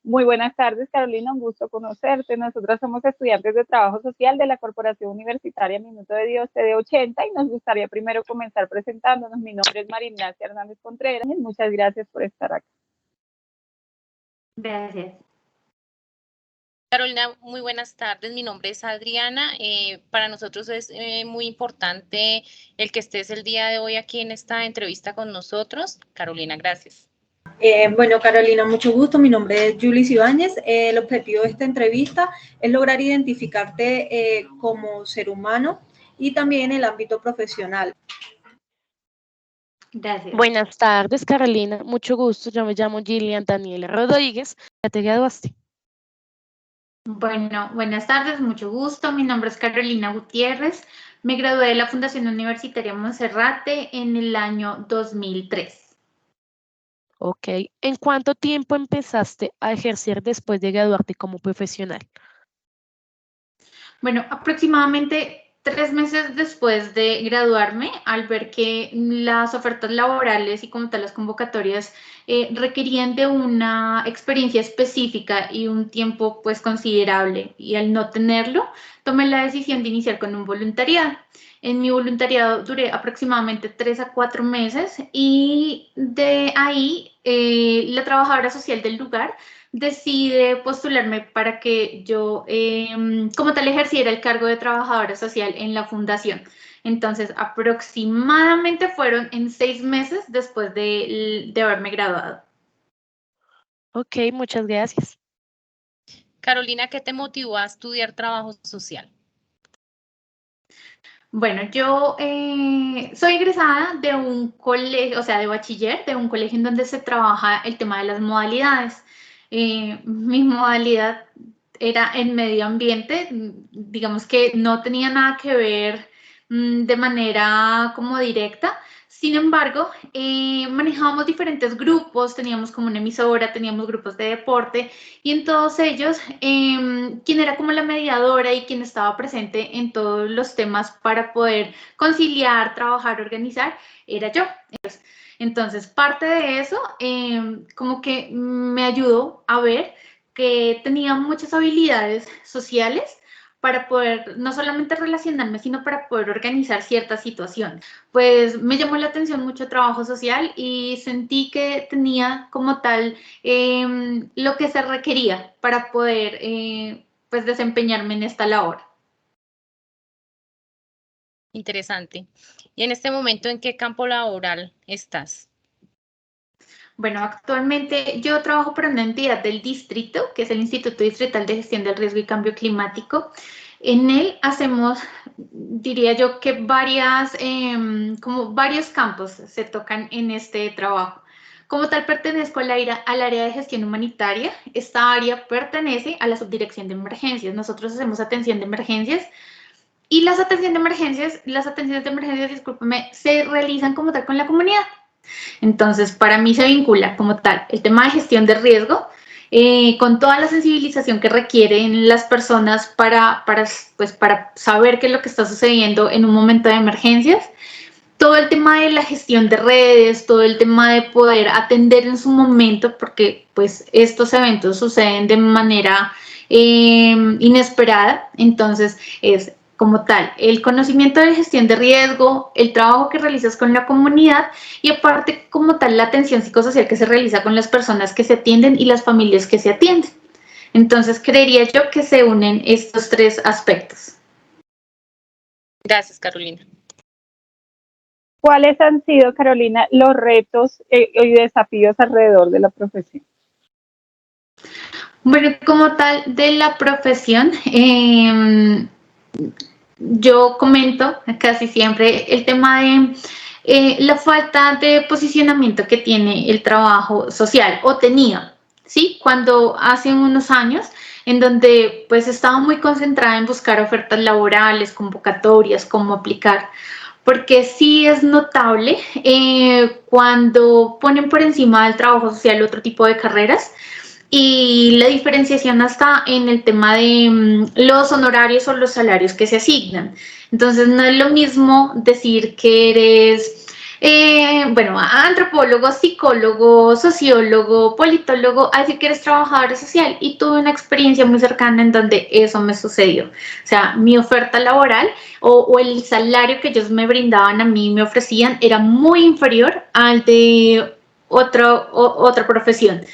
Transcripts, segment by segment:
Muy buenas tardes, Carolina, un gusto conocerte. Nosotras somos estudiantes de Trabajo Social de la Corporación Universitaria Minuto de Dios CD80 y nos gustaría primero comenzar presentándonos. Mi nombre es María Ignacia Hernández Contreras y muchas gracias por estar acá. Gracias. Carolina, muy buenas tardes. Mi nombre es Adriana. Para nosotros es muy importante el que estés el día de hoy aquí en esta entrevista con nosotros. Carolina, gracias. Bueno, Carolina, mucho gusto. Mi nombre es Julis Ibáñez. El objetivo de esta entrevista es lograr identificarte como ser humano y también en el ámbito profesional. Gracias. Buenas tardes, Carolina. Mucho gusto. Yo me llamo Gillian Daniela Rodríguez. ¿Ya te graduaste? Bueno, buenas tardes, mucho gusto. Mi nombre es Carolina Gutiérrez. Me gradué de la Fundación Universitaria Monserrate en el año 2003. Ok. ¿En cuánto tiempo empezaste a ejercer después de graduarte como profesional? Bueno, aproximadamente 3 meses después de graduarme, al ver que las ofertas laborales y como tal las convocatorias requerían de una experiencia específica y un tiempo pues considerable, y al no tenerlo, tomé la decisión de iniciar con un voluntariado. En mi voluntariado duré aproximadamente 3 a 4 meses y de ahí la trabajadora social del lugar decide postularme para que yo, como tal, ejerciera el cargo de trabajadora social en la fundación. Entonces, aproximadamente fueron en 6 meses después de haberme graduado. Ok, muchas gracias. Carolina, ¿qué te motivó a estudiar trabajo social? Bueno, yo soy egresada de un colegio, o sea, de bachiller, de un colegio en donde se trabaja el tema de las modalidades. Mi modalidad era en medio ambiente, digamos que no tenía nada que ver de manera como directa. Sin embargo, manejábamos diferentes grupos, teníamos como una emisora, teníamos grupos de deporte y en todos ellos, quien era como la mediadora y quien estaba presente en todos los temas para poder conciliar, trabajar, organizar, era yo. Entonces, parte de eso como que me ayudó a ver que tenía muchas habilidades sociales para poder no solamente relacionarme, sino para poder organizar ciertas situaciones. Pues me llamó la atención mucho el trabajo social y sentí que tenía como tal lo que se requería para poder pues desempeñarme en esta labor. Interesante. ¿Y en este momento en qué campo laboral estás? Bueno, actualmente yo trabajo para una entidad del distrito, que es el Instituto Distrital de Gestión del Riesgo y Cambio Climático. En él hacemos, diría yo, que como varios campos se tocan en este trabajo. Como tal, pertenezco al área de gestión humanitaria. Esta área pertenece a la subdirección de emergencias. Nosotros hacemos atención de emergencias y las atenciones de emergencias, discúlpeme, se realizan como tal con la comunidad. Entonces, para mí se vincula como tal el tema de gestión de riesgo con toda la sensibilización que requieren las personas para saber qué es lo que está sucediendo en un momento de emergencias. Todo el tema de la gestión de redes, todo el tema de poder atender en su momento, porque pues estos eventos suceden de manera inesperada. Entonces, es como tal, el conocimiento de gestión de riesgo, el trabajo que realizas con la comunidad y aparte como tal la atención psicosocial que se realiza con las personas que se atienden y las familias que se atienden. Entonces creería yo que se unen estos 3 aspectos. Gracias, Carolina. ¿Cuáles han sido, Carolina, los retos y desafíos alrededor de la profesión? Bueno, como tal de la profesión, yo comento casi siempre el tema de la falta de posicionamiento que tiene el trabajo social, o tenía, ¿sí? Cuando hace unos años, en donde pues estaba muy concentrada en buscar ofertas laborales, convocatorias, cómo aplicar, porque sí es notable cuando ponen por encima del trabajo social otro tipo de carreras. Y la diferenciación está en el tema de los honorarios o los salarios que se asignan. Entonces, no es lo mismo decir que eres Bueno, antropólogo, psicólogo, sociólogo, politólogo, así que eres trabajadora social, y tuve una experiencia muy cercana en donde eso me sucedió. O sea, mi oferta laboral o el salario que ellos me brindaban a mí, me ofrecían, era muy inferior al de otra profesión.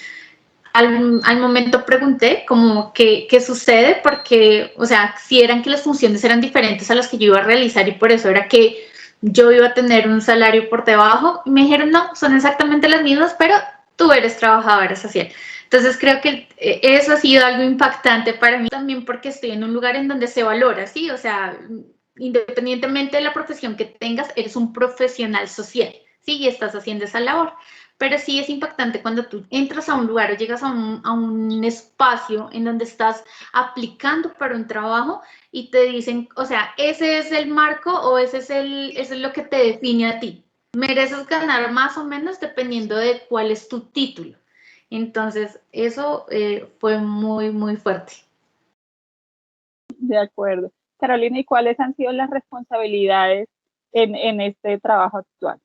Al momento pregunté como qué sucede, porque, o sea, si eran que las funciones eran diferentes a las que yo iba a realizar y por eso era que yo iba a tener un salario por debajo, y me dijeron, no, son exactamente las mismas, pero tú eres trabajadora social. Entonces creo que eso ha sido algo impactante para mí también, porque estoy en un lugar en donde se valora, ¿sí? O sea, independientemente de la profesión que tengas, eres un profesional social, ¿sí? Y estás haciendo esa labor. Pero sí es impactante cuando tú entras a un lugar o llegas a un espacio en donde estás aplicando para un trabajo y te dicen, o sea, ese es el marco o eso es lo que te define a ti. Mereces ganar más o menos dependiendo de cuál es tu título. Entonces, eso fue muy, muy fuerte. De acuerdo. Carolina, ¿y cuáles han sido las responsabilidades en este trabajo actual?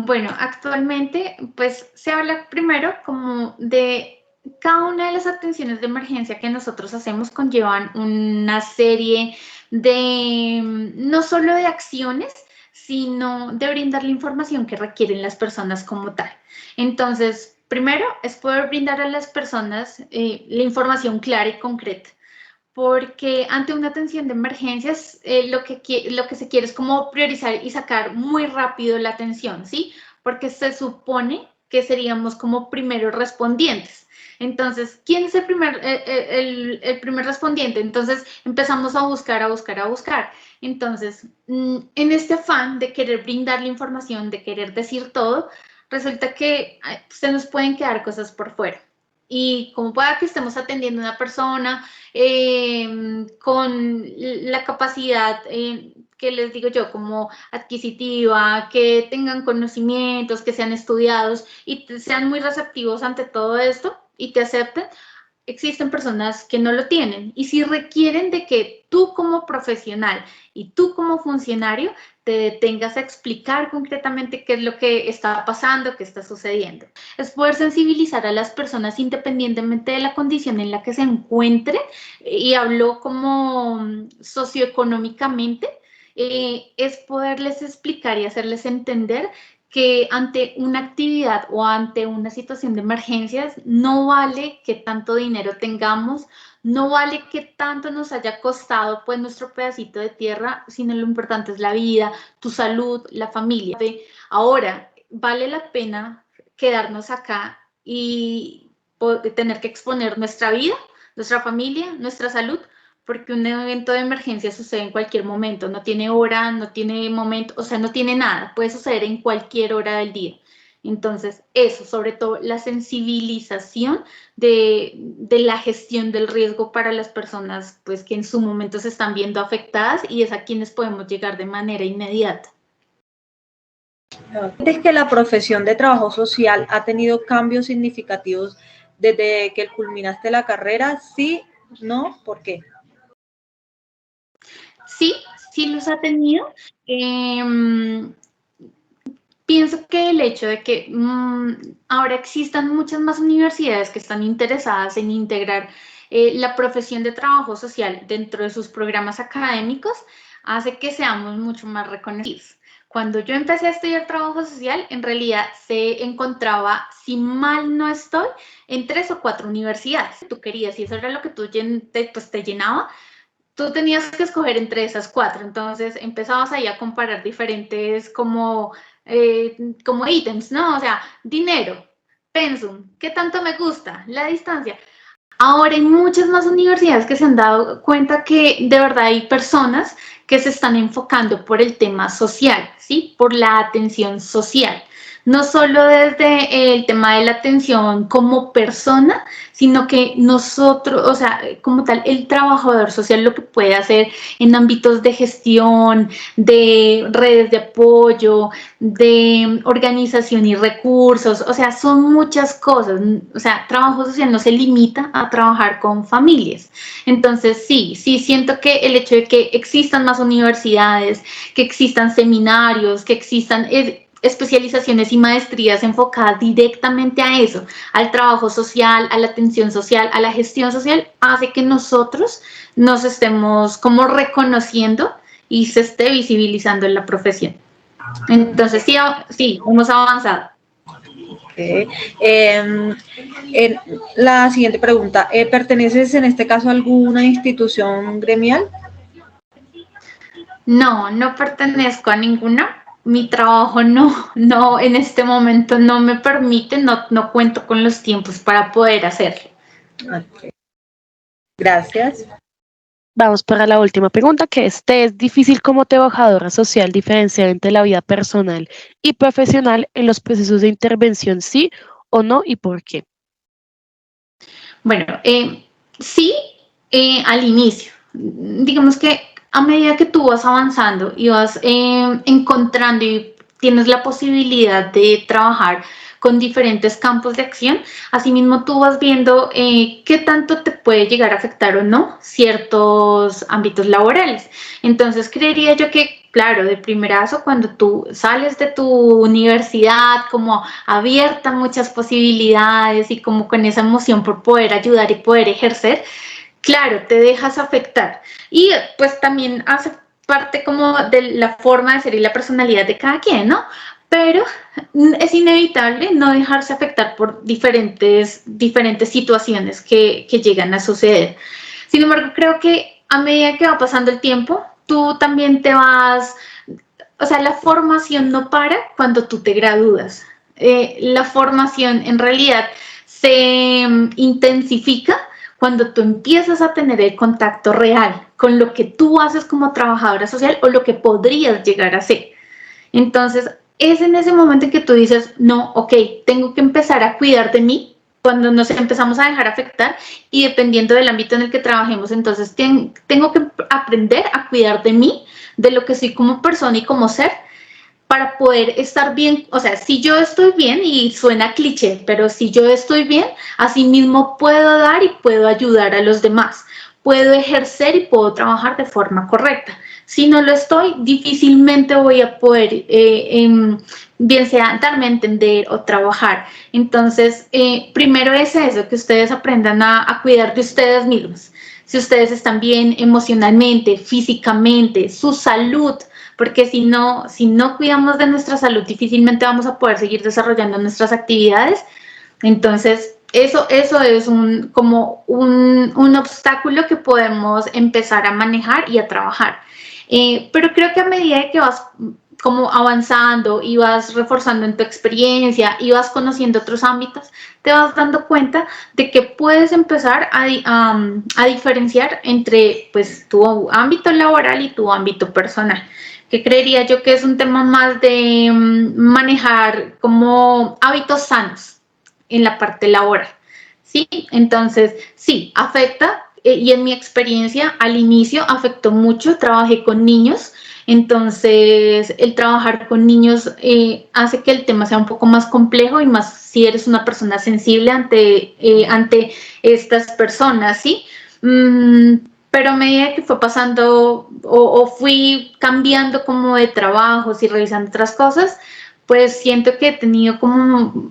Bueno, actualmente pues se habla primero como de cada una de las atenciones de emergencia que nosotros hacemos conllevan una serie de no solo de acciones, sino de brindar la información que requieren las personas como tal. Entonces, primero es poder brindar a las personas la información clara y concreta, porque ante una atención de emergencias lo que se quiere es como priorizar y sacar muy rápido la atención, ¿sí? Porque se supone que seríamos como primeros respondientes. Entonces, ¿quién es el primer respondiente? Entonces empezamos a buscar, a buscar, a buscar. Entonces, en este afán de querer brindar la información, de querer decir todo, resulta que se nos pueden quedar cosas por fuera. Y como pueda que estemos atendiendo a una persona con la capacidad, que les digo yo, como adquisitiva, que tengan conocimientos, que sean estudiados y sean muy receptivos ante todo esto y te acepten, existen personas que no lo tienen y si requieren de que tú como profesional y tú como funcionario te detengas a explicar concretamente qué es lo que está pasando, qué está sucediendo. Es poder sensibilizar a las personas independientemente de la condición en la que se encuentren, y hablo como socioeconómicamente, es poderles explicar y hacerles entender que ante una actividad o ante una situación de emergencias no vale que tanto dinero tengamos, no vale que tanto nos haya costado pues nuestro pedacito de tierra, sino lo importante es la vida, tu salud, la familia. Ahora, vale la pena quedarnos acá y tener que exponer nuestra vida, nuestra familia, nuestra salud, porque un evento de emergencia sucede en cualquier momento, no tiene hora, no tiene momento, o sea, no tiene nada, puede suceder en cualquier hora del día. Entonces, eso, sobre todo la sensibilización de la gestión del riesgo para las personas pues, que en su momento se están viendo afectadas y es a quienes podemos llegar de manera inmediata. ¿Sientes que la profesión de trabajo social ha tenido cambios significativos desde que culminaste la carrera? ¿Sí? ¿No? ¿Por qué? Sí, sí los ha tenido. Pienso que el hecho de que ahora existan muchas más universidades que están interesadas en integrar la profesión de trabajo social dentro de sus programas académicos hace que seamos mucho más reconocidos. Cuando yo empecé a estudiar trabajo social, en realidad se encontraba, si mal no estoy, en 3 o 4 universidades. Tú querías, y eso era lo que tú pues, te llenaba, tú tenías que escoger entre esas 4, entonces empezabas ahí a comparar diferentes como ítems, ¿no? O sea, dinero, pensum, ¿qué tanto me gusta? La distancia. Ahora hay muchas más universidades que se han dado cuenta que de verdad hay personas que se están enfocando por el tema social, ¿sí? Por la atención social. no solo desde el tema de la atención como persona, sino que nosotros, o sea, como tal, el trabajador social lo que puede hacer en ámbitos de gestión, de redes de apoyo, de organización y recursos, o sea, son muchas cosas. O sea, trabajo social no se limita a trabajar con familias. Entonces, sí siento que el hecho de que existan más universidades, que existan seminarios, que existan especializaciones y maestrías enfocadas directamente a eso, al trabajo social, a la atención social, a la gestión social, hace que nosotros nos estemos como reconociendo y se esté visibilizando en la profesión. Entonces, sí, hemos avanzado. Okay. La siguiente pregunta, ¿perteneces en este caso a alguna institución gremial? No pertenezco a ninguna. Mi trabajo no, en este momento no me permite, no cuento con los tiempos para poder hacerlo. Okay. Gracias. Vamos para la última pregunta, que es, ¿te es difícil como trabajadora social diferenciar entre la vida personal y profesional en los procesos de intervención, sí o no, y por qué? Bueno, sí, al inicio. Digamos que a medida que tú vas avanzando y vas encontrando y tienes la posibilidad de trabajar con diferentes campos de acción, asimismo tú vas viendo qué tanto te puede llegar a afectar o no ciertos ámbitos laborales. Entonces creería yo que, claro, de primerazo, cuando tú sales de tu universidad como abierta a muchas posibilidades y como con esa emoción por poder ayudar y poder ejercer, claro, te dejas afectar. Y pues también hace parte como de la forma de ser y la personalidad de cada quien, ¿no? Pero es inevitable no dejarse afectar por diferentes situaciones que llegan a suceder. Sin embargo, creo que a medida que va pasando el tiempo, tú también te vas, o sea, la formación no para cuando tú te gradúas. La formación en realidad se intensifica cuando tú empiezas a tener el contacto real con lo que tú haces como trabajadora social o lo que podrías llegar a ser. Entonces, es en ese momento en que tú dices, no, ok, tengo que empezar a cuidar de mí, cuando nos empezamos a dejar afectar y dependiendo del ámbito en el que trabajemos, entonces tengo que aprender a cuidar de mí, de lo que soy como persona y como ser, para poder estar bien. O sea, si yo estoy bien, y suena cliché, pero si yo estoy bien, así mismo puedo dar y puedo ayudar a los demás, puedo ejercer y puedo trabajar de forma correcta. Si no lo estoy, difícilmente voy a poder, bien sea darme a entender o trabajar. Entonces, primero es eso, que ustedes aprendan a cuidar de ustedes mismos. Si ustedes están bien emocionalmente, físicamente, su salud, porque si no cuidamos de nuestra salud, difícilmente vamos a poder seguir desarrollando nuestras actividades. Entonces, eso es como un obstáculo que podemos empezar a manejar y a trabajar. Pero creo que a medida que vas como avanzando y vas reforzando en tu experiencia y vas conociendo otros ámbitos, te vas dando cuenta de que puedes empezar a diferenciar entre pues tu ámbito laboral y tu ámbito personal, que creería yo que es un tema más de manejar como hábitos sanos en la parte laboral, ¿sí? Entonces, sí, afecta, y en mi experiencia al inicio afectó mucho, trabajé con niños, entonces el trabajar con niños hace que el tema sea un poco más complejo y más si eres una persona sensible ante estas personas, ¿sí? Pero a medida que fue pasando o fui cambiando como de trabajos y revisando otras cosas, pues siento que he tenido como,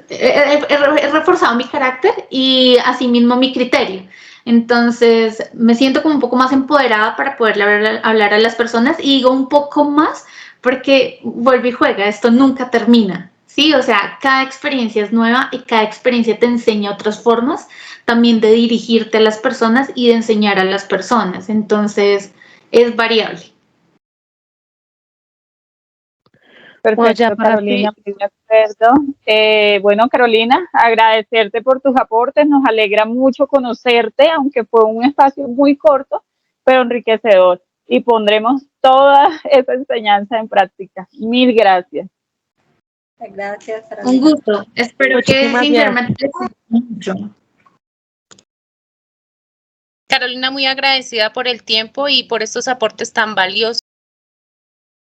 he reforzado mi carácter y asimismo mi criterio. Entonces me siento como un poco más empoderada para poder hablar a las personas y digo un poco más porque vuelve y juega, esto nunca termina. Sí, o sea, cada experiencia es nueva y cada experiencia te enseña otras formas también de dirigirte a las personas y de enseñar a las personas. Entonces, es variable. Bueno, ya Perfecto, para Carolina, muy de acuerdo. Bueno, Carolina, agradecerte por tus aportes, nos alegra mucho conocerte, aunque fue un espacio muy corto, pero enriquecedor, y pondremos toda esa enseñanza en práctica. Mil gracias. Gracias, Un Carolina. gusto. Espero que Muchísimas sinceramente les sirva mucho. Carolina, muy agradecida por el tiempo y por estos aportes tan valiosos.